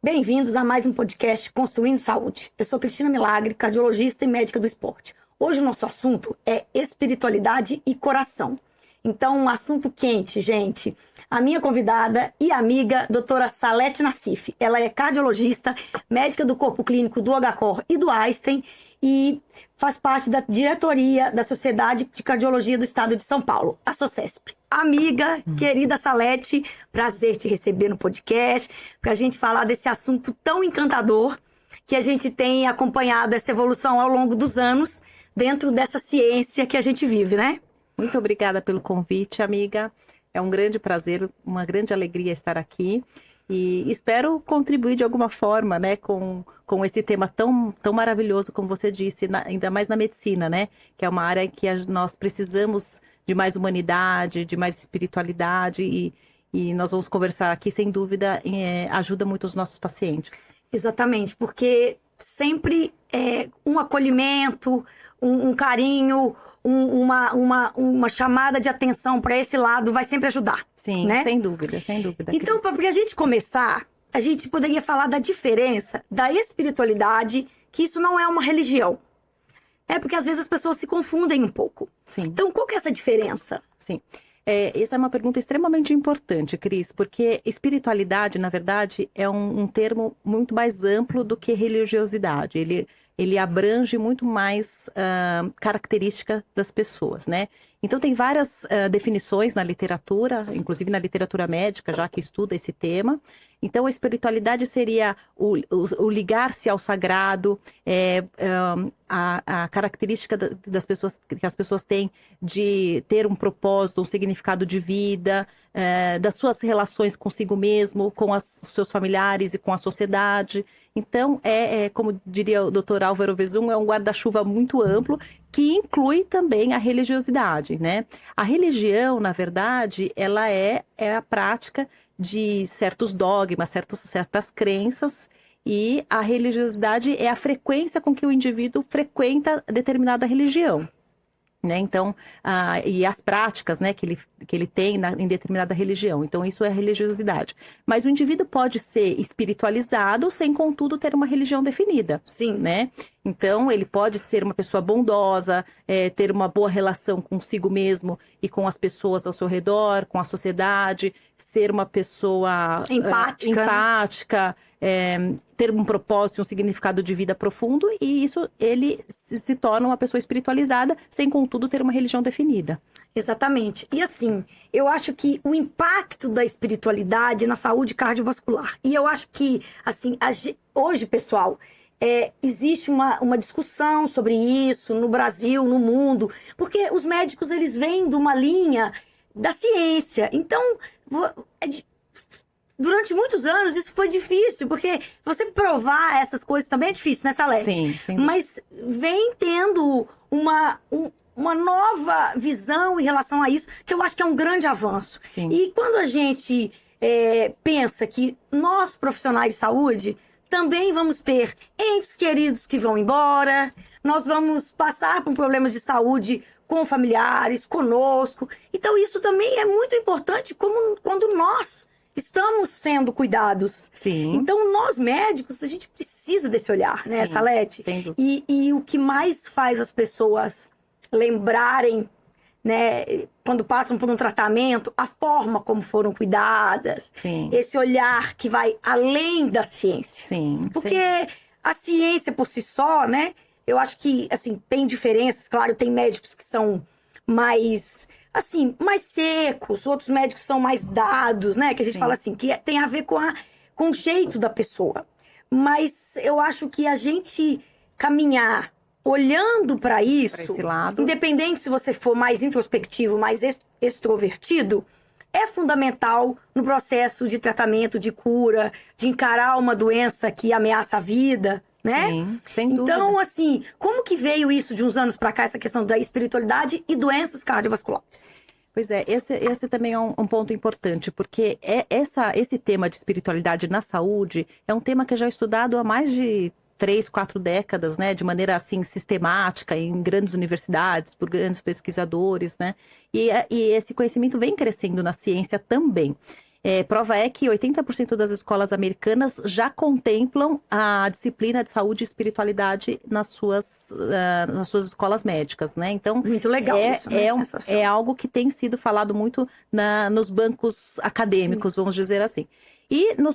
Bem-vindos a mais um podcast Construindo Saúde. Eu sou Cristina Milagre, cardiologista e médica do esporte. Hoje o nosso assunto é espiritualidade e coração. Então, um assunto quente, gente. A minha convidada e amiga, doutora Salete Nassif. Ela é cardiologista, médica do corpo clínico do HCOR e do Einstein e faz parte da diretoria da Sociedade de Cardiologia do Estado de São Paulo, a SOCESP. Amiga, querida Salete, prazer te receber no podcast, para a gente falar desse assunto tão encantador que a gente tem acompanhado essa evolução ao longo dos anos dentro dessa ciência que a gente vive, né? Muito obrigada pelo convite, amiga. É um grande prazer, uma grande alegria estar aqui. E espero contribuir de alguma forma, né, com esse tema tão maravilhoso, como você disse, ainda mais na medicina, né? Que é uma área que nós precisamos de mais humanidade, de mais espiritualidade e nós vamos conversar aqui, sem dúvida, ajuda muito os nossos pacientes. Exatamente, porque sempre um acolhimento, um carinho, uma chamada de atenção para esse lado vai sempre ajudar. Sim, né? Sem dúvida, sem dúvida. Então, para a gente começar, a gente poderia falar da diferença da espiritualidade, que isso não é uma religião. Porque às vezes as pessoas se confundem um pouco. Sim. Então, qual que é essa diferença? Sim. Essa é uma pergunta extremamente importante, Cris, porque espiritualidade, na verdade, é um termo muito mais amplo do que religiosidade. Ele abrange muito mais característica das pessoas, né? Então, tem várias definições na literatura, inclusive na literatura médica, já que estuda esse tema. Então, a espiritualidade seria o ligar-se ao sagrado, a característica das pessoas, que as pessoas têm de ter um propósito, um significado de vida, das suas relações consigo mesmo, com os seus familiares e com a sociedade. Então, como diria o Dr. Álvaro Vezum, é um guarda-chuva muito amplo que inclui também a religiosidade, né? A religião, na verdade, ela é a prática de certos dogmas, certas crenças, e a religiosidade é a frequência com que o indivíduo frequenta determinada religião. Né? Então, e as práticas, né, que ele tem em determinada religião. Então, isso é religiosidade. Mas o indivíduo pode ser espiritualizado sem, contudo, ter uma religião definida. Sim. Né? Então, ele pode ser uma pessoa bondosa, ter uma boa relação consigo mesmo e com as pessoas ao seu redor, com a sociedade, ser uma pessoa empática, ter um propósito, um significado de vida profundo, e isso ele se torna uma pessoa espiritualizada, sem, contudo, ter uma religião definida. Exatamente. E assim, eu acho que o impacto da espiritualidade na saúde cardiovascular, e eu acho que, assim, hoje, pessoal, existe uma discussão sobre isso no Brasil, no mundo, porque os médicos, eles vêm de uma linha da ciência. Então, durante muitos anos isso foi difícil, porque você provar essas coisas também é difícil, né, Salete? Sim, sim. Mas vem tendo uma nova visão em relação a isso, que eu acho que é um grande avanço. Sim. E quando a gente pensa que nós, profissionais de saúde, também vamos ter entes queridos que vão embora, nós vamos passar por problemas de saúde com familiares, conosco. Então isso também é muito importante quando nós estamos sendo cuidados. Sim. Então, nós médicos, a gente precisa desse olhar, né, Salete? Sem dúvida. E o que mais faz as pessoas lembrarem, né, quando passam por um tratamento, a forma como foram cuidadas. Sim. Esse olhar que vai além da ciência. Sim. Porque a ciência por si só, né, eu acho que, assim, tem diferenças. Claro, tem médicos que são mais secos, outros médicos são mais dados, né? Que a gente fala assim, que tem a ver com o jeito da pessoa. Mas eu acho que a gente caminhar olhando para isso, esse lado, independente se você for mais introspectivo, mais extrovertido, é fundamental no processo de tratamento, de cura, de encarar uma doença que ameaça a vida, né? Sim, sem dúvida. Então, assim, como que veio isso de uns anos para cá, essa questão da espiritualidade e doenças cardiovasculares? Pois é, esse também é um ponto importante, porque esse tema de espiritualidade na saúde é um tema que é já estudado há mais de 3, 4 décadas, né, de maneira assim sistemática em grandes universidades, por grandes pesquisadores, né, e esse conhecimento vem crescendo na ciência também. Prova é que 80% das escolas americanas já contemplam a disciplina de saúde e espiritualidade nas suas escolas médicas, né? Então, Muito legal isso, né? Sensacional. é algo que tem sido falado muito nos bancos acadêmicos, vamos dizer assim. E no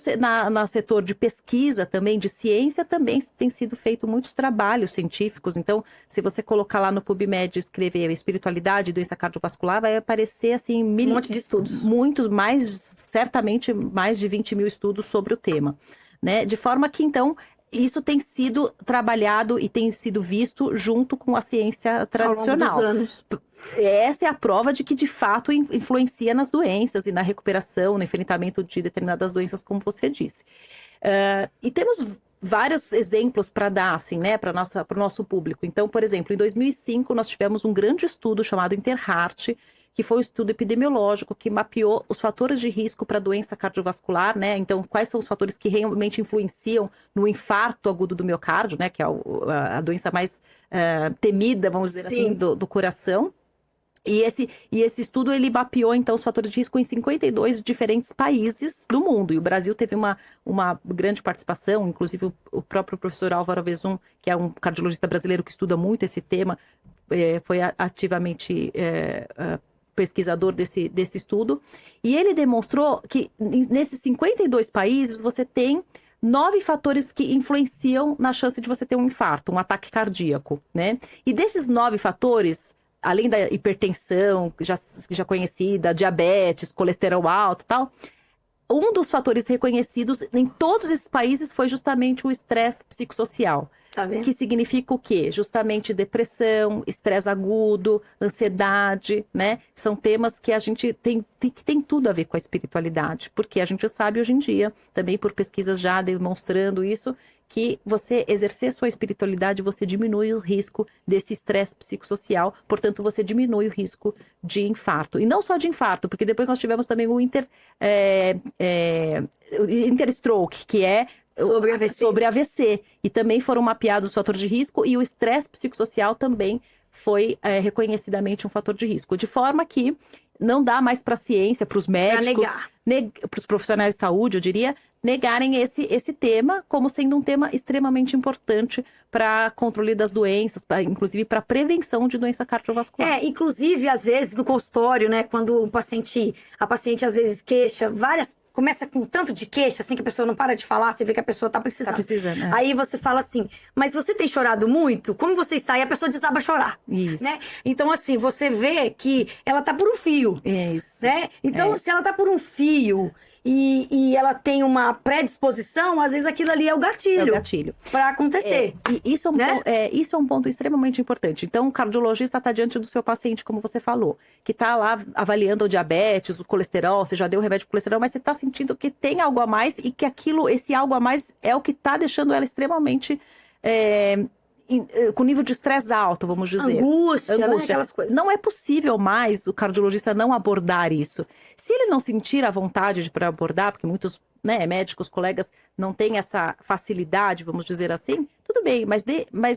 setor de pesquisa também, de ciência, também tem sido feito muitos trabalhos científicos. Então, se você colocar lá no PubMed e escrever espiritualidade e doença cardiovascular, vai aparecer assim... Um monte de estudos. Muitos, certamente mais de 20 mil estudos sobre o tema, né? De forma que, então, isso tem sido trabalhado e tem sido visto junto com a ciência tradicional. Ao longo dos anos. Essa é a prova de que, de fato, influencia nas doenças e na recuperação, no enfrentamento de determinadas doenças, como você disse. E temos vários exemplos para dar, assim, né, para o nosso público. Então, por exemplo, em 2005, nós tivemos um grande estudo chamado InterHeart, que foi um estudo epidemiológico que mapeou os fatores de risco para doença cardiovascular, né? Então, quais são os fatores que realmente influenciam no infarto agudo do miocárdio, né? Que é a doença mais temida, vamos dizer assim, do coração. E esse estudo, ele mapeou, então, os fatores de risco em 52 diferentes países do mundo. E o Brasil teve uma grande participação, inclusive o próprio professor Álvaro Vezum, que é um cardiologista brasileiro que estuda muito esse tema, foi ativamente pesquisador desse estudo. E ele demonstrou que nesses 52 países você tem 9 fatores que influenciam na chance de você ter um infarto, um ataque cardíaco, né? E desses 9 fatores, além da hipertensão, já conhecida, diabetes, colesterol alto e tal, um dos fatores reconhecidos em todos esses países foi justamente o estresse psicossocial. Tá vendo? Que significa o quê? Justamente depressão, estresse agudo, ansiedade, né? São temas que a gente tem tudo a ver com a espiritualidade. Porque a gente sabe hoje em dia, também por pesquisas já demonstrando isso, que você exercer sua espiritualidade, você diminui o risco desse estresse psicossocial, portanto, você diminui o risco de infarto. E não só de infarto, porque depois nós tivemos também o interstroke, que é sobre AVC. E também foram mapeados os fatores de risco e o estresse psicossocial também foi reconhecidamente um fator de risco. De forma que não dá mais para a ciência, para os médicos, para os profissionais de saúde, eu diria, negarem esse tema como sendo um tema extremamente importante para controle das doenças, inclusive para prevenção de doença cardiovascular. Inclusive, às vezes, no consultório, né, quando a paciente às vezes começa com tanto de queixa, assim, que a pessoa não para de falar, você vê que a pessoa tá precisando. Tá precisando, é. Aí você fala assim, mas você tem chorado muito? Como você está? E a pessoa desaba a chorar. Isso. Né? Então, assim, você vê que ela tá por um fio. Isso. Né? Então, se ela tá por um fio e ela tem uma predisposição, às vezes aquilo ali é o gatilho. É o gatilho. Pra acontecer. E isso é um ponto extremamente importante. Então, o cardiologista está diante do seu paciente, como você falou, que está lá avaliando o diabetes, o colesterol, você já deu remédio para colesterol, mas você está sentindo que tem algo a mais e que esse algo a mais é o que está deixando ela extremamente com nível de estresse alto, vamos dizer. Angústia. Né? Aquelas coisas. Não é possível mais o cardiologista não abordar isso. Se ele não sentir a vontade para abordar, porque muitos médicos, colegas não têm essa facilidade, vamos dizer assim, tudo bem, mas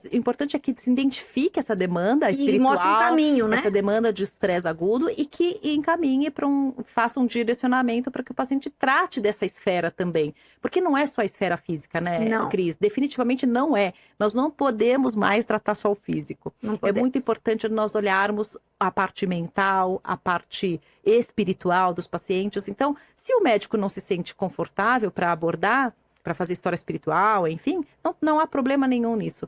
o importante é que se identifique essa demanda espiritual, e mostre um caminho, né? Essa demanda de estresse agudo e que encaminhe faça um direcionamento para que o paciente trate dessa esfera também. Porque não é só a esfera física, né, não. Cris? Definitivamente não é. Nós não podemos mais tratar só o físico. É muito importante nós olharmos a parte mental, a parte espiritual dos pacientes. Então, se o médico não se sente confortável para abordar, para fazer história espiritual, enfim, não há problema nenhum nisso.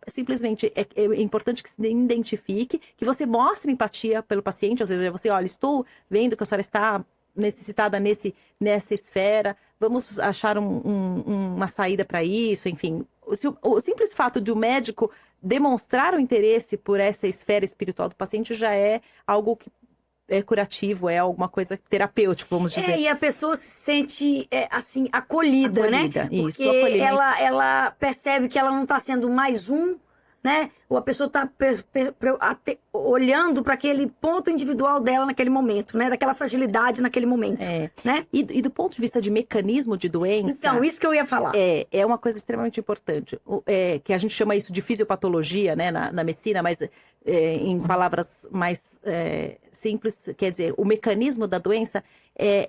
Simplesmente é importante que se identifique, que você mostre empatia pelo paciente, ou seja, você, olha, estou vendo que a senhora está necessitada nessa esfera, vamos achar uma saída para isso, enfim. O simples fato de o médico demonstrar o interesse por essa esfera espiritual do paciente já é algo que é curativo, é alguma coisa terapêutica, vamos dizer. E a pessoa se sente, assim, acolhida, né? Isso, porque ela percebe que ela não está sendo mais um, né? ou a pessoa está olhando para aquele ponto individual dela naquele momento, né? Daquela fragilidade naquele momento, né? E do ponto de vista de mecanismo de doença... Então, isso que eu ia falar. É uma coisa extremamente importante, que a gente chama isso de fisiopatologia, né, na medicina, mas em palavras mais simples, quer dizer, o mecanismo da doença,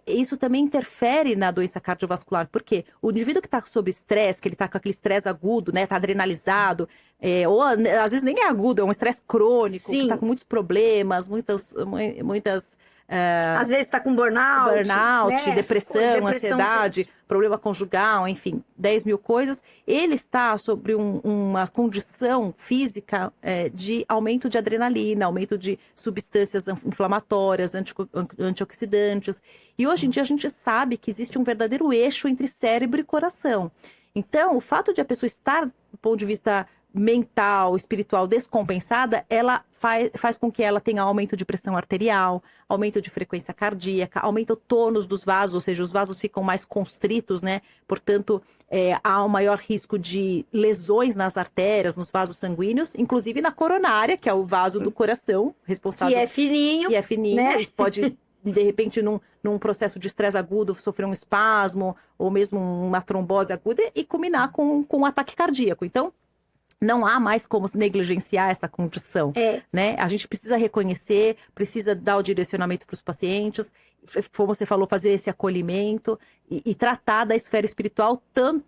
isso também interfere na doença cardiovascular, porque o indivíduo que está sob estresse, que ele está com aquele estresse agudo, né, está adrenalizado, ou às vezes nem é agudo, é um estresse crônico, que está com muitos problemas, muitas às vezes está com burnout, né? depressão, ansiedade, problema conjugal, enfim, 10 mil coisas. Ele está sobre uma condição física de aumento de adrenalina, aumento de substâncias inflamatórias, antioxidantes. E hoje em dia a gente sabe que existe um verdadeiro eixo entre cérebro e coração. Então, o fato de a pessoa estar, do ponto de vista mental, espiritual descompensada, ela faz com que ela tenha aumento de pressão arterial, aumento de frequência cardíaca, aumenta o tônus dos vasos, ou seja, os vasos ficam mais constritos, né? Portanto, há um maior risco de lesões nas artérias, nos vasos sanguíneos, inclusive na coronária, que é o vaso do coração, responsável... Que é fininho, né? E pode... de repente, num processo de estresse agudo, sofrer um espasmo, ou mesmo uma trombose aguda, e culminar com um ataque cardíaco. Então, não há mais como negligenciar essa condição, né? A gente precisa reconhecer, precisa dar o direcionamento para os pacientes, como você falou, fazer esse acolhimento e tratar da esfera espiritual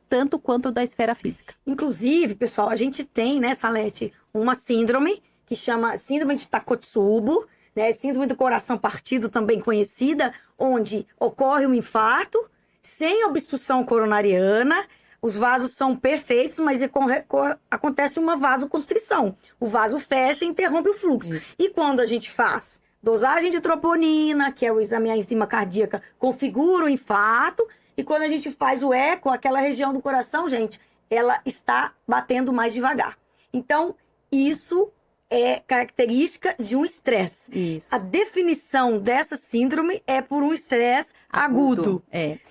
tanto quanto da esfera física. Inclusive, pessoal, a gente tem, né, Salete, uma síndrome que chama síndrome de Takotsubo, né? Síndrome do coração partido, também conhecida, onde ocorre um infarto sem obstrução coronariana. Os vasos são perfeitos, mas acontece uma vasoconstrição. O vaso fecha e interrompe o fluxo. Isso. E quando a gente faz dosagem de troponina, que é o exame, a enzima cardíaca, configura o infarto. E quando a gente faz o eco, aquela região do coração, gente, ela está batendo mais devagar. Então, isso é característica de um estresse. Isso. A definição dessa síndrome é por um estresse agudo.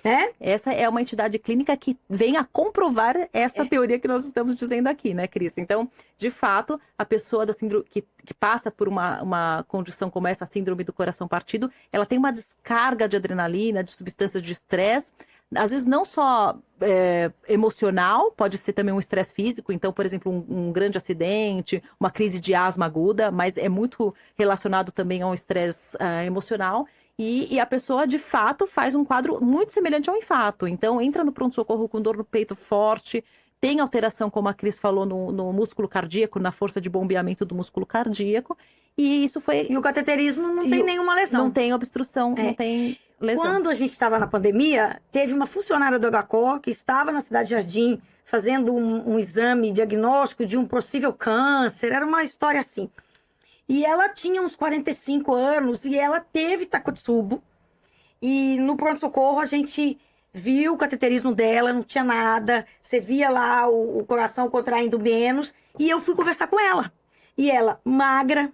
Né? Essa é uma entidade clínica que vem a comprovar essa teoria que nós estamos dizendo aqui, né, Cris? Então, de fato, a pessoa da síndrome que passa por uma condição como essa, síndrome do coração partido, ela tem uma descarga de adrenalina, de substâncias de estresse, às vezes não só emocional, pode ser também um estresse físico. Então, por exemplo, um grande acidente, uma crise de asma aguda, mas é muito relacionado também a um estresse emocional. E a pessoa, de fato, faz um quadro muito semelhante ao infarto. Então, entra no pronto-socorro com dor no peito forte, tem alteração, como a Cris falou, no músculo cardíaco, na força de bombeamento do músculo cardíaco. E isso foi... E o cateterismo não tem nenhuma lesão. Não tem obstrução, não tem lesão. Quando a gente estava na pandemia, teve uma funcionária do HCOR que estava na Cidade Jardim fazendo um exame diagnóstico de um possível câncer. Era uma história assim. E ela tinha uns 45 anos e ela teve Takotsubo. E no pronto-socorro a gente viu o cateterismo dela, não tinha nada. Você via lá o coração contraindo menos. E eu fui conversar com ela. E ela, magra,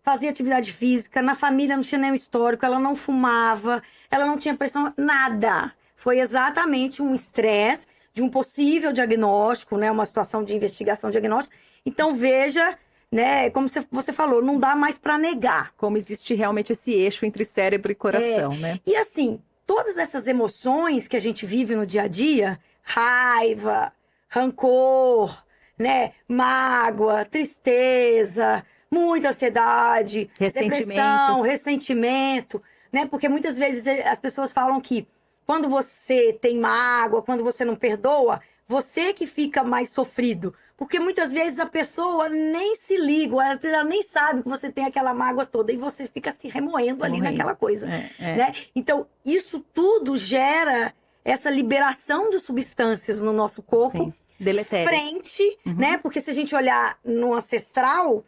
fazia atividade física, na família não tinha nenhum histórico, ela não fumava, ela não tinha pressão, nada. Foi exatamente um estresse de um possível diagnóstico, né? Uma situação de investigação diagnóstica. Então, veja, né? Como você falou, não dá mais para negar. Como existe realmente esse eixo entre cérebro e coração, né? E assim, todas essas emoções que a gente vive no dia a dia, raiva, rancor, né? Mágoa, tristeza, muita ansiedade, depressão, ressentimento, né? Porque muitas vezes as pessoas falam que quando você tem mágoa, quando você não perdoa, você que fica mais sofrido. Porque muitas vezes a pessoa nem se liga, ela nem sabe que você tem aquela mágoa toda e você fica se remoendo ali naquela coisa. Né? Então, isso tudo gera essa liberação de substâncias no nosso corpo. Deletérias. Frente, né? Porque se a gente olhar no ancestral,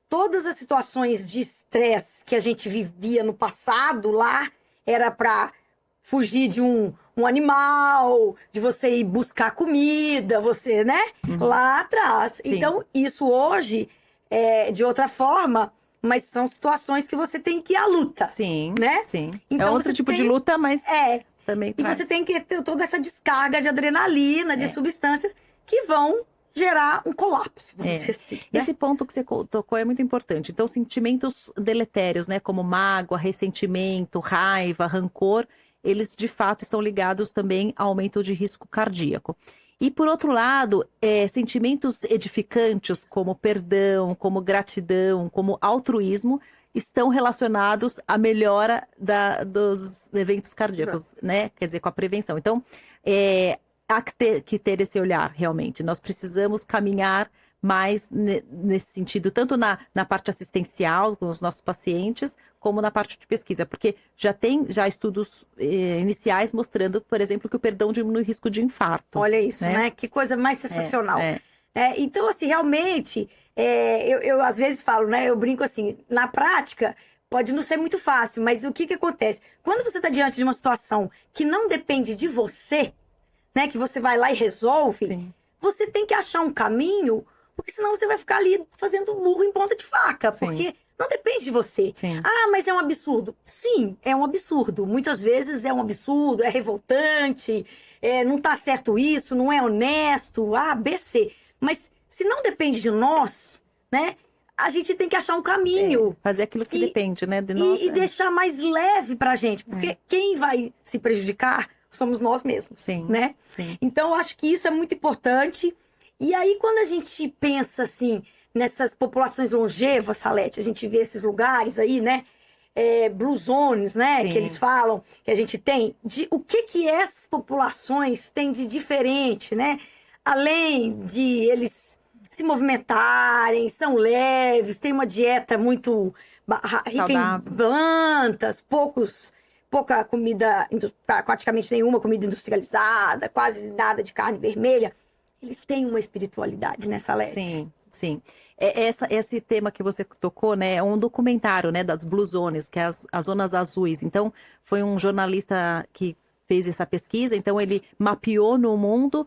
todas as situações de estresse que a gente vivia no passado lá, era para fugir de um animal, de você ir buscar comida, você, né? Lá atrás. Sim. Então, isso hoje é de outra forma, mas são situações que você tem que ir à luta. Sim, né? Sim. Então, é outro tipo de luta, mas também E traz. você tem que ter toda essa descarga de adrenalina, de substâncias que vão gerar um colapso, vamos dizer assim. Né? Esse ponto que você tocou é muito importante. Então, sentimentos deletérios, né, como mágoa, ressentimento, raiva, rancor, eles de fato estão ligados também ao aumento de risco cardíaco. E por outro lado, sentimentos edificantes como perdão, como gratidão, como altruísmo, estão relacionados à melhora dos eventos cardíacos, né? Quer dizer, com a prevenção. Então, há que ter esse olhar, realmente. Nós precisamos caminhar mais nesse sentido, tanto na parte assistencial com os nossos pacientes, como na parte de pesquisa. Porque já tem estudos iniciais mostrando, por exemplo, que o perdão diminui o risco de infarto. Olha isso, né? Que coisa mais sensacional. Então, assim, realmente, eu às vezes falo, né? Eu brinco assim, na prática, pode não ser muito fácil, mas o que acontece? Quando você está diante de uma situação que não depende de você, né? Que você vai lá e resolve, Sim. Você tem que achar um caminho, porque senão você vai ficar ali fazendo burro em ponta de faca, Sim. porque não depende de você. Sim. Ah, mas é um absurdo. Sim, é um absurdo. Muitas vezes é um absurdo, é revoltante, não tá certo isso, não é honesto, A, B, C. Mas se não depende de nós, né? A gente tem que achar um caminho. Fazer aquilo que depende, né? De nós, e deixar mais leve pra gente. Porque quem vai se prejudicar somos nós mesmos. Sim, né? sim. Então, eu acho que isso é muito importante. E aí, quando a gente pensa, assim, nessas populações longevas, Salete, a gente vê esses lugares aí, né? Blue zones, né? Sim. Que eles falam, que a gente tem. O que essas populações têm de diferente, né? Além de eles se movimentarem, são leves, têm uma dieta muito rica em plantas, pouca comida, praticamente nenhuma comida industrializada, quase nada de carne vermelha. Eles têm uma espiritualidade, né, Salete? Sim, sim. Esse tema que você tocou, né, é um documentário, né, das Blue Zones, que é as zonas azuis. Então, foi um jornalista que fez essa pesquisa, então ele mapeou no mundo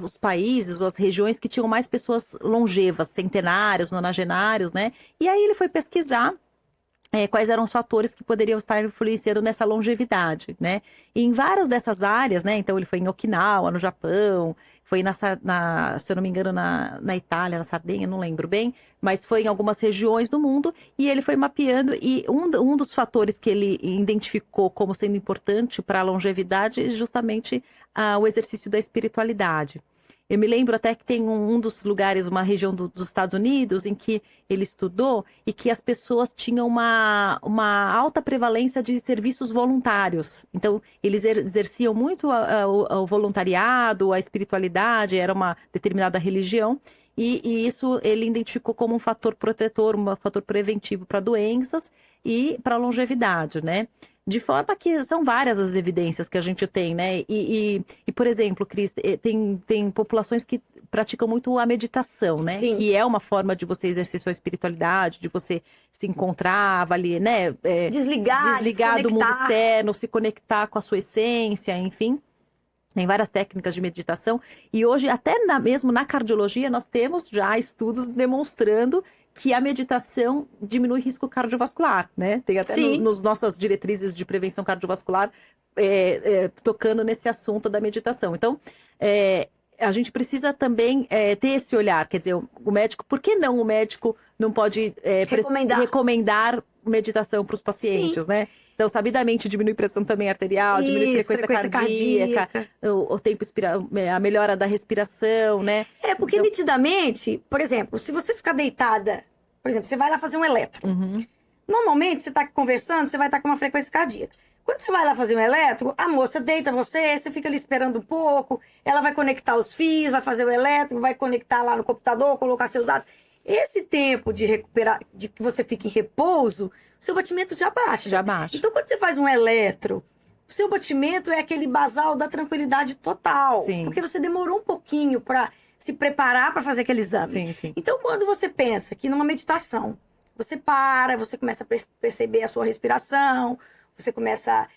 os países ou as regiões que tinham mais pessoas longevas, centenários, nonagenários, né? E aí ele foi pesquisar quais eram os fatores que poderiam estar influenciando nessa longevidade, né? E em várias dessas áreas, né? Então ele foi em Okinawa, no Japão, foi se eu não me engano, na Itália, na Sardenha, não lembro bem, mas foi em algumas regiões do mundo e ele foi mapeando e um dos fatores que ele identificou como sendo importante para a longevidade é justamente o exercício da espiritualidade. Eu me lembro até que tem um dos lugares, uma região dos Estados Unidos, em que ele estudou e que as pessoas tinham uma alta prevalência de serviços voluntários. Então, eles exerciam muito o voluntariado, a espiritualidade, era uma determinada religião. E isso ele identificou como um fator protetor, um fator preventivo para doenças e para longevidade, né? De forma que são várias as evidências que a gente tem, né? E por exemplo, Cris, tem populações que praticam muito a meditação, né? Sim. Que é uma forma de você exercer sua espiritualidade, de você se encontrar, avaliar, né? Desligar do mundo externo, se conectar com a sua essência, enfim. Tem várias técnicas de meditação e hoje até mesmo na cardiologia nós temos já estudos demonstrando que a meditação diminui risco cardiovascular, né? Tem até nos nossas diretrizes de prevenção cardiovascular tocando nesse assunto da meditação. Então, a gente precisa também ter esse olhar, quer dizer, o médico, por que não o médico não pode recomendar meditação para os pacientes, né? Então, sabidamente, diminui pressão também arterial, diminui frequência cardíaca, o tempo a melhora da respiração, né? Porque nitidamente, por exemplo, se você ficar deitada, por exemplo, você vai lá fazer um eletro. Normalmente, você está conversando, você vai estar com uma frequência cardíaca. Quando você vai lá fazer um eletro, a moça deita você fica ali esperando um pouco, ela vai conectar os fios, vai fazer o eletro, vai conectar lá no computador, colocar seus dados. Esse tempo de recuperar, de que você fica em repouso, seu batimento já baixa. Já baixa. Então, quando você faz um eletro, o seu batimento é aquele basal da tranquilidade total. Sim. Porque você demorou um pouquinho para se preparar para fazer aquele exame. Sim, sim. Então, quando você pensa que numa meditação, você para, você começa a perceber a sua respiração, você começa...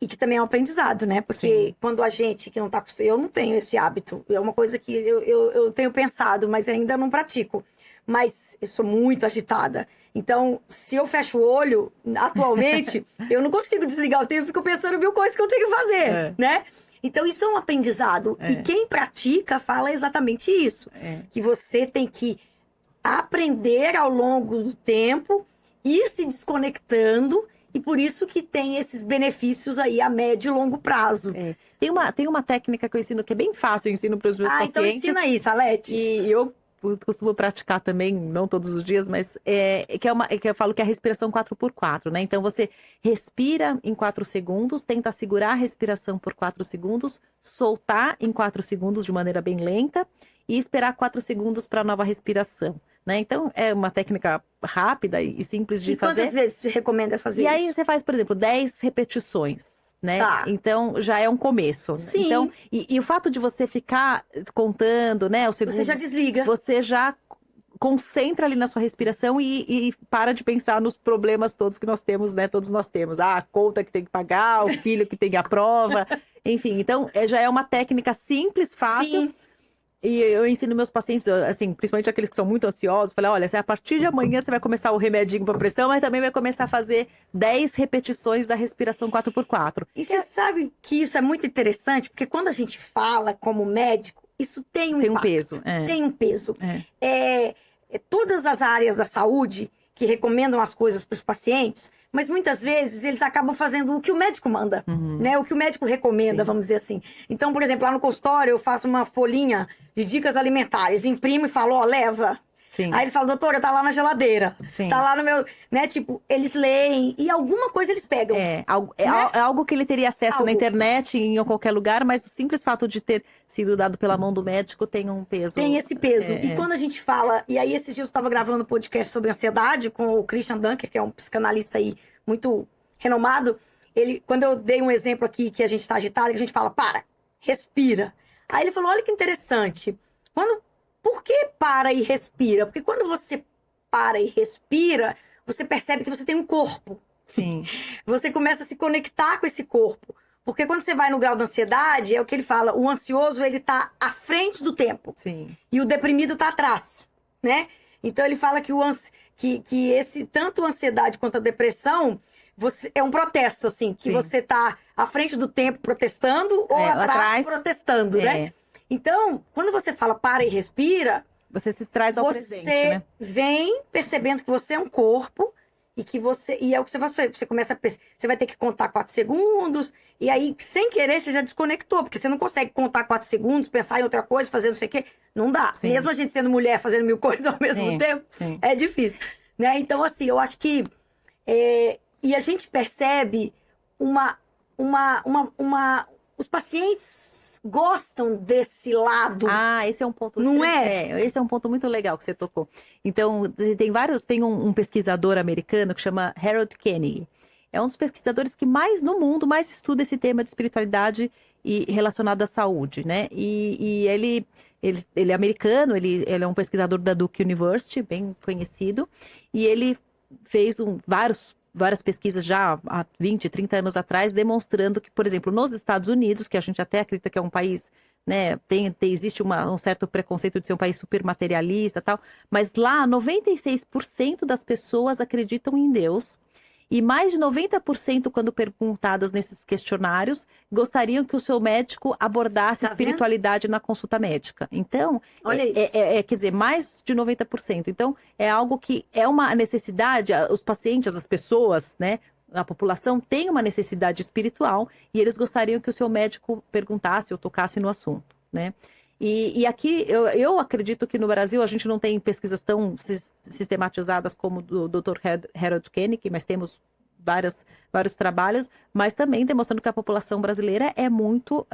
E que também é um aprendizado, né? Porque quando a gente que não tá acostumado... Eu não tenho esse hábito. É uma coisa que eu tenho pensado, mas ainda não pratico. Mas eu sou muito agitada. Então, se eu fecho o olho, atualmente, eu não consigo desligar o tempo, eu fico pensando mil coisas que eu tenho que fazer, né? Então, isso é um aprendizado. E quem pratica fala exatamente isso. Que você tem que aprender ao longo do tempo, ir se desconectando, e por isso que tem esses benefícios aí a médio e longo prazo. Tem uma técnica que eu ensino que é bem fácil, eu ensino para os meus pacientes. Então ensina aí, Salete. E eu costumo praticar também, não todos os dias, mas que eu falo que é a respiração 4x4, né? Então você respira em 4 segundos, tenta segurar a respiração por 4 segundos, soltar em 4 segundos de maneira bem lenta e esperar 4 segundos para a nova respiração, né? Então é uma técnica rápida e simples de fazer. Quantas vezes você recomenda fazer isso? E aí você faz, por exemplo, 10 repetições, né? Tá. Então já é um começo. Sim. Então, e o fato de você ficar contando, né, os segundos, Você já desliga. Você já concentra ali na sua respiração e para de pensar nos problemas todos que nós temos, né? Todos nós temos. A conta que tem que pagar, o filho que tem a prova, enfim. Então já é uma técnica simples, fácil. Sim. E eu ensino meus pacientes, assim, principalmente aqueles que são muito ansiosos, falei, olha, a partir de amanhã você vai começar o remedinho para pressão, mas também vai começar a fazer 10 repetições da respiração 4x4. E você sabe que isso é muito interessante, porque quando a gente fala como médico, isso tem um impacto, peso. Tem um peso. Todas as áreas da saúde que recomendam as coisas para os pacientes, mas muitas vezes eles acabam fazendo o que o médico manda, né? O que o médico recomenda, vamos dizer assim. Então, por exemplo, lá no consultório eu faço uma folhinha de dicas alimentares, imprimo e falo, ó, leva. Sim. Aí eles falam, doutora, tá lá na geladeira. Sim. Tá lá no meu... Né? Tipo, eles leem e alguma coisa eles pegam. É algo que ele teria acesso na internet, em qualquer lugar, mas o simples fato de ter sido dado pela mão do médico tem um peso. Tem esse peso. E quando a gente fala... E aí, esses dias eu estava gravando um podcast sobre ansiedade com o Christian Dunker, que é um psicanalista aí muito renomado. Quando eu dei um exemplo aqui que a gente tá agitado, que a gente fala, para, respira. Aí ele falou, olha que interessante. Por que para e respira? Porque quando você para e respira, você percebe que você tem um corpo. Sim. Você começa a se conectar com esse corpo. Porque quando você vai no grau da ansiedade, é o que ele fala, o ansioso, ele tá à frente do tempo. Sim. E o deprimido tá atrás, né? Então ele fala que, tanto a ansiedade quanto a depressão, é um protesto, assim. Que você tá à frente do tempo protestando ou atrás protestando, né? Então, quando você fala para e respira... Você se traz ao presente, né? Você vem percebendo que você é um corpo e que você... E é o que você vai fazer. Você começa a... Você vai ter que contar 4 segundos e aí, sem querer, você já desconectou. Porque você não consegue contar 4 segundos, pensar em outra coisa, fazer não sei o quê. Não dá. Sim. Mesmo a gente sendo mulher, fazendo 1000 coisas ao mesmo tempo, é difícil. Né? Então, assim, eu acho que... E a gente percebe os pacientes gostam desse lado. Esse é um ponto... Não é? Esse é um ponto muito legal que você tocou. Então, tem um pesquisador americano que chama Harold Koenig. É um dos pesquisadores que no mundo mais estuda esse tema de espiritualidade e relacionado à saúde, né? E ele é americano, ele é um pesquisador da Duke University, bem conhecido. E ele fez várias pesquisas já há 20, 30 anos atrás, demonstrando que, por exemplo, nos Estados Unidos, que a gente até acredita que é um país, né, existe um certo preconceito de ser um país super materialista e tal, mas lá 96% das pessoas acreditam em Deus. E mais de 90%, quando perguntadas nesses questionários, gostariam que o seu médico abordasse espiritualidade na consulta médica. Então, olha isso. Quer dizer, mais de 90%. Então, é algo que é uma necessidade, os pacientes, as pessoas, né? A população tem uma necessidade espiritual e eles gostariam que o seu médico perguntasse ou tocasse no assunto, né? E aqui, eu acredito que no Brasil a gente não tem pesquisas tão sistematizadas como do Dr. Harold Koenig, mas temos vários trabalhos, mas também demonstrando que a população brasileira é muito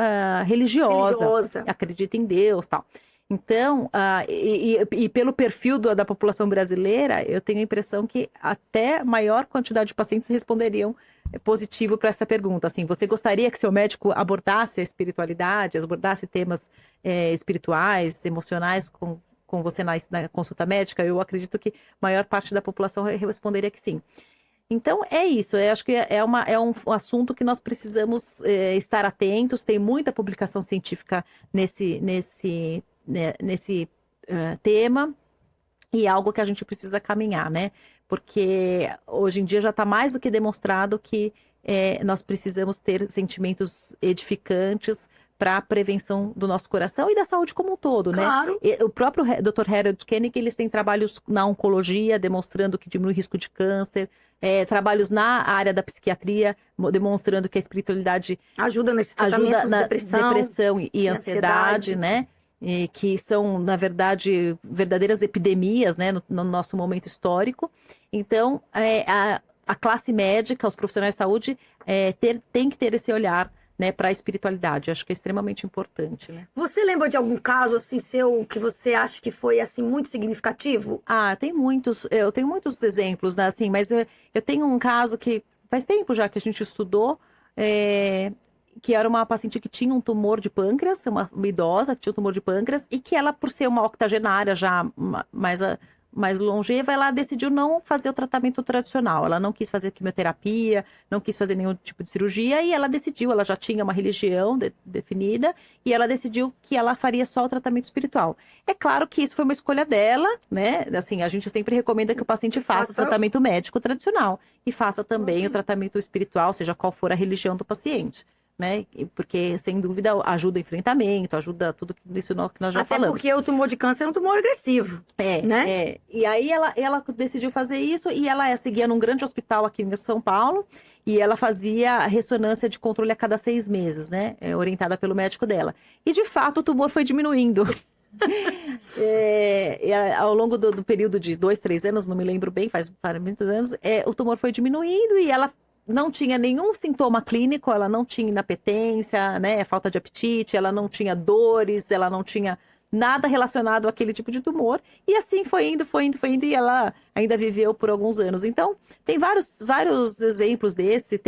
religiosa, acredita em Deus e tal. Então, e pelo perfil da população brasileira, eu tenho a impressão que até maior quantidade de pacientes responderiam positivo para essa pergunta. Assim, você gostaria que seu médico abordasse a espiritualidade, abordasse temas espirituais, emocionais com você na consulta médica? Eu acredito que a maior parte da população responderia que sim. Então, é isso. Eu acho que é um assunto que nós precisamos estar atentos. Tem muita publicação científica nesse tema e é algo que a gente precisa caminhar, né? Porque hoje em dia já está mais do que demonstrado que nós precisamos ter sentimentos edificantes para a prevenção do nosso coração e da saúde como um todo, Claro. né? O próprio Dr. Harold Koenig, eles têm trabalhos na oncologia, demonstrando que diminui o risco de câncer, trabalhos na área da psiquiatria, demonstrando que a espiritualidade Ajuda nesses ajuda tratamentos na de depressão e ansiedade, né? Que são, na verdade, verdadeiras epidemias, né, no nosso momento histórico. Então, a classe médica, os profissionais de saúde, tem que ter esse olhar, né, para a espiritualidade. Acho que é extremamente importante, né? Você lembra de algum caso assim seu que você acha que foi assim muito significativo? Tem muitos, eu tenho muitos exemplos, né, assim, mas eu tenho um caso que faz tempo já que a gente estudou, que era uma paciente que tinha um tumor de pâncreas, uma idosa que tinha um tumor de pâncreas, e que ela, por ser uma octogenária já mais longeva, ela decidiu não fazer o tratamento tradicional. Ela não quis fazer quimioterapia, não quis fazer nenhum tipo de cirurgia, e ela decidiu, ela já tinha uma religião definida, e ela decidiu que ela faria só o tratamento espiritual. É claro que isso foi uma escolha dela, né? Assim, a gente sempre recomenda que o paciente faça o tratamento médico tradicional e faça também o tratamento espiritual, seja qual for a religião do paciente. Né? Porque, sem dúvida, ajuda o enfrentamento, ajuda tudo isso que nós já falamos. Até porque o tumor de câncer é um tumor agressivo, né? E aí ela decidiu fazer isso, e ela seguia num grande hospital aqui em São Paulo, e ela fazia ressonância de controle a cada 6 meses, né? Orientada pelo médico dela. E, de fato, o tumor foi diminuindo. Ao longo do período de 2, 3 anos, não me lembro bem, faz muitos anos, o tumor foi diminuindo, e ela não tinha nenhum sintoma clínico, ela não tinha inapetência, né, falta de apetite, ela não tinha dores, ela não tinha nada relacionado àquele tipo de tumor. E assim foi indo, e ela ainda viveu por alguns anos. Então, tem vários exemplos desse.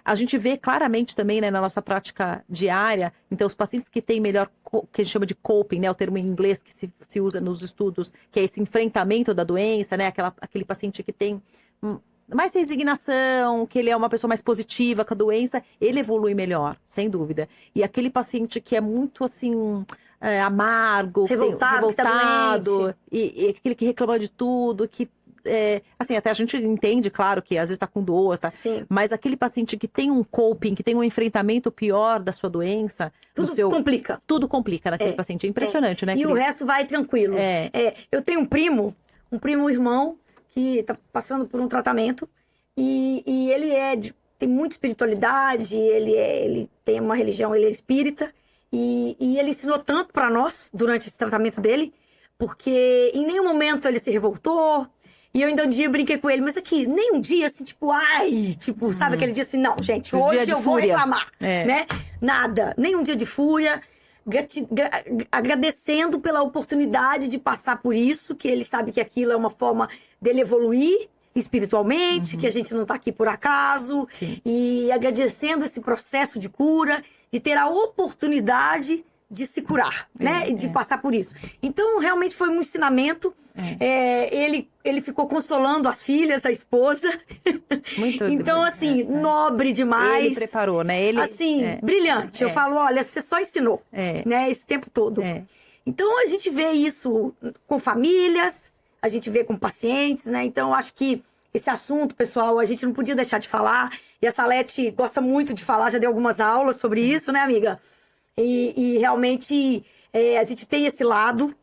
A gente vê claramente também, né, na nossa prática diária, então os pacientes que têm melhor, que a gente chama de coping, né, o termo em inglês que se usa nos estudos, que é esse enfrentamento da doença, né, aquele paciente que tem mais resignação, que ele é uma pessoa mais positiva com a doença, ele evolui melhor, sem dúvida. E aquele paciente que é muito, assim, amargo, revoltado, que tá doente. e aquele que reclama de tudo, que, assim, até a gente entende, claro, que às vezes tá com dor, tá? Sim. Mas aquele paciente que tem um coping, que tem um enfrentamento pior da sua doença... complica. Tudo complica naquele paciente. É impressionante, né, E Cris? o resto vai tranquilo. Eu tenho um primo irmão, que está passando por um tratamento, e ele tem muita espiritualidade, ele tem uma religião, ele é espírita, e ele ensinou tanto para nós durante esse tratamento dele, porque em nenhum momento ele se revoltou, e eu ainda um dia brinquei com ele, mas aqui, nem um dia assim, sabe aquele dia assim, não, gente, hoje eu vou reclamar, né? Nada, nem um dia de fúria, agradecendo pela oportunidade de passar por isso, que ele sabe que aquilo é uma forma dele evoluir espiritualmente, que a gente não tá aqui por acaso. Sim. E agradecendo esse processo de cura, de ter a oportunidade de se curar, né? E de passar por isso. Então, realmente foi um ensinamento. Ele ficou consolando as filhas, a esposa. Muito então, assim, nobre demais. Ele preparou, né? Brilhante. Eu falo, olha, você só ensinou, né? Esse tempo todo. Então, a gente vê isso com famílias, a gente vê com pacientes, né? Então, eu acho que esse assunto, pessoal, a gente não podia deixar de falar. E a Salete gosta muito de falar, já deu algumas aulas sobre isso, né, amiga? E realmente a gente tem esse lado.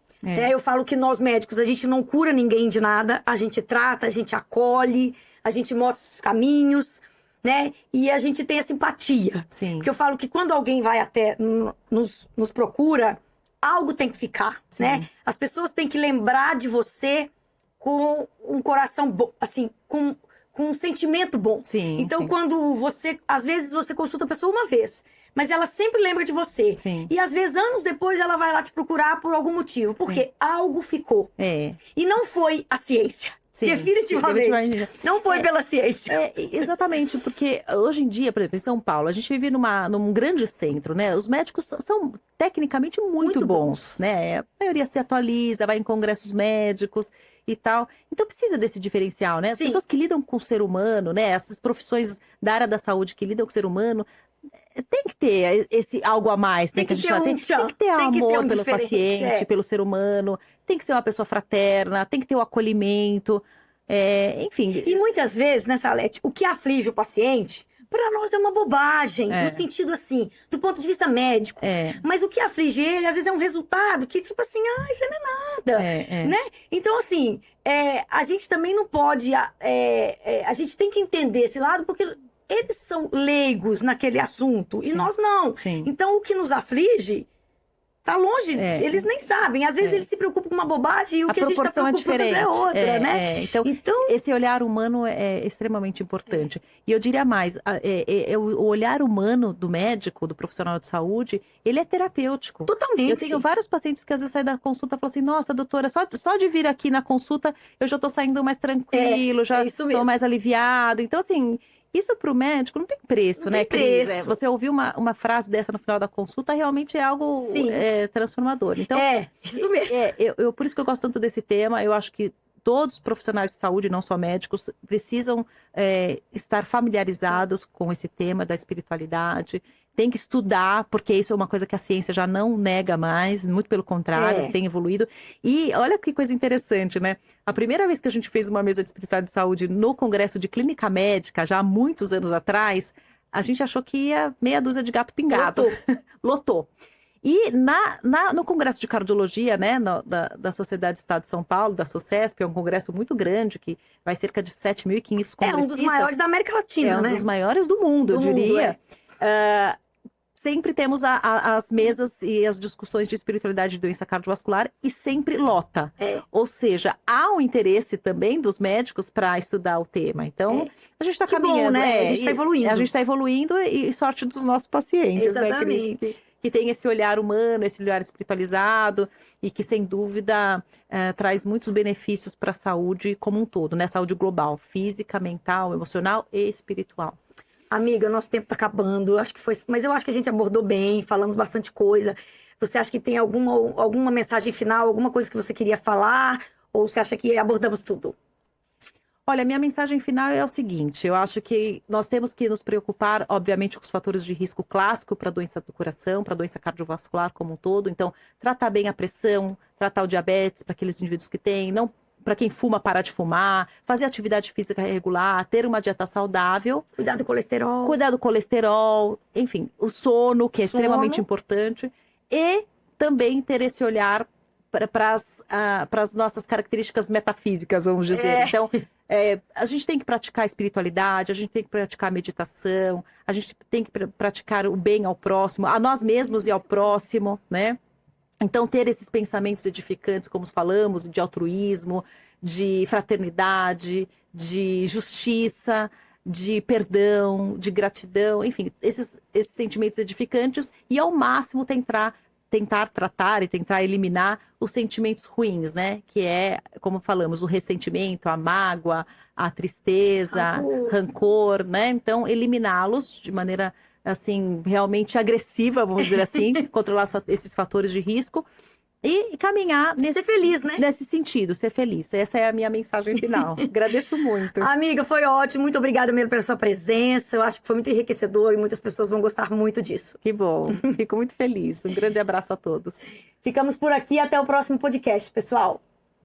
Eu falo que nós médicos, a gente não cura ninguém de nada. A gente trata, a gente acolhe, a gente mostra os caminhos, né? E a gente tem a simpatia. Sim. Porque eu falo que quando alguém vai até nos procura, algo tem que ficar, né? As pessoas têm que lembrar de você com um coração bom, assim, com um sentimento bom. Sim, então, quando às vezes você consulta a pessoa uma vez, mas ela sempre lembra de você. Sim. E às vezes, anos depois, ela vai lá te procurar por algum motivo. Porque algo ficou. E não foi a ciência. Sim, definitivamente. Não foi pela ciência. Exatamente, porque hoje em dia, por exemplo, em São Paulo, a gente vive num grande centro, né? Os médicos são tecnicamente muito bons, né? A maioria se atualiza, vai em congressos médicos e tal. Então precisa desse diferencial, né? As pessoas que lidam com o ser humano, né? Essas profissões da área da saúde que lidam com o ser humano, tem que ter esse algo a mais, né? Que a gente fala. Tem que ter amor pelo paciente, pelo ser humano. Tem que ser uma pessoa fraterna, tem que ter o acolhimento. Enfim. E muitas vezes, né, Salete, o que aflige o paciente Pra nós é uma bobagem, no sentido assim, do ponto de vista médico. Mas o que aflige ele, às vezes, é um resultado que, tipo assim, isso não é nada, né? Então, assim, a gente também não pode... a gente tem que entender esse lado, porque eles são leigos naquele assunto, e nós não. Sim. Então, o que nos aflige... Tá longe, eles nem sabem. Às vezes eles se preocupam com uma bobagem e o que a gente tá preocupando é outra, né? Então, esse olhar humano é extremamente importante. E eu diria mais, o olhar humano do médico, do profissional de saúde, ele é terapêutico. Totalmente. Eu tenho vários pacientes que às vezes saem da consulta e falam assim, nossa, doutora, só de vir aqui na consulta eu já tô saindo mais tranquilo, já tô mais aliviado. Então, assim... Isso para o médico não tem preço, né, Cris? Você ouvir uma frase dessa no final da consulta realmente é algo transformador. Então, isso mesmo. Por isso que eu gosto tanto desse tema. Eu acho que todos os profissionais de saúde, não só médicos, precisam estar familiarizados com esse tema da espiritualidade. Tem que estudar, porque isso é uma coisa que a ciência já não nega mais, muito pelo contrário, isso tem evoluído. E olha que coisa interessante, né? A primeira vez que a gente fez uma mesa de espiritualidade de saúde no Congresso de Clínica Médica, já há muitos anos atrás, a gente achou que ia meia dúzia de gato pingado. Lotou. E no Congresso de Cardiologia, né, da Sociedade do Estado de São Paulo, da SOCESP, é um congresso muito grande, que vai cerca de 7.500 congressistas. É um dos maiores da América Latina, né? É um dos maiores do mundo, eu diria. Sempre temos as mesas e as discussões de espiritualidade e doença cardiovascular e sempre lota. Ou seja, há um interesse também dos médicos para estudar o tema. Então, a gente está caminhando. Bom, né? A gente está evoluindo. A gente está evoluindo e sorte dos nossos pacientes, exatamente, né, Cris? Que tem esse olhar humano, esse olhar espiritualizado e que, sem dúvida, traz muitos benefícios para a saúde como um todo, né? Saúde global, física, mental, emocional e espiritual. Amiga, nosso tempo tá acabando, mas eu acho que a gente abordou bem, falamos bastante coisa. Você acha que tem alguma mensagem final, alguma coisa que você queria falar? Ou você acha que abordamos tudo? Olha, minha mensagem final é o seguinte, eu acho que nós temos que nos preocupar, obviamente, com os fatores de risco clássico para a doença do coração, para a doença cardiovascular como um todo. Então, tratar bem a pressão, tratar o diabetes para aqueles indivíduos que têm, não para quem fuma, parar de fumar, fazer atividade física regular, ter uma dieta saudável. Cuidar do colesterol. Cuidar do colesterol, enfim, o sono, que é extremamente importante. E também ter esse olhar para as nossas características metafísicas, vamos dizer. Então, a gente tem que praticar a espiritualidade, a gente tem que praticar a meditação, a gente tem que praticar o bem ao próximo, a nós mesmos e ao próximo, né? Então, ter esses pensamentos edificantes, como falamos, de altruísmo, de fraternidade, de justiça, de perdão, de gratidão, enfim, esses sentimentos edificantes e, ao máximo, tentar tratar e tentar eliminar os sentimentos ruins, né? Que é, como falamos, o ressentimento, a mágoa, a tristeza, rancor, né? Então, eliminá-los de maneira... assim, realmente agressiva, vamos dizer assim, controlar esses fatores de risco e caminhar ser feliz, né? Nesse sentido, ser feliz. Essa é a minha mensagem final. Agradeço muito. Amiga, foi ótimo. Muito obrigada mesmo pela sua presença. Eu acho que foi muito enriquecedor e muitas pessoas vão gostar muito disso. Que bom. Fico muito feliz. Um grande abraço a todos. Ficamos por aqui. Até o próximo podcast, pessoal.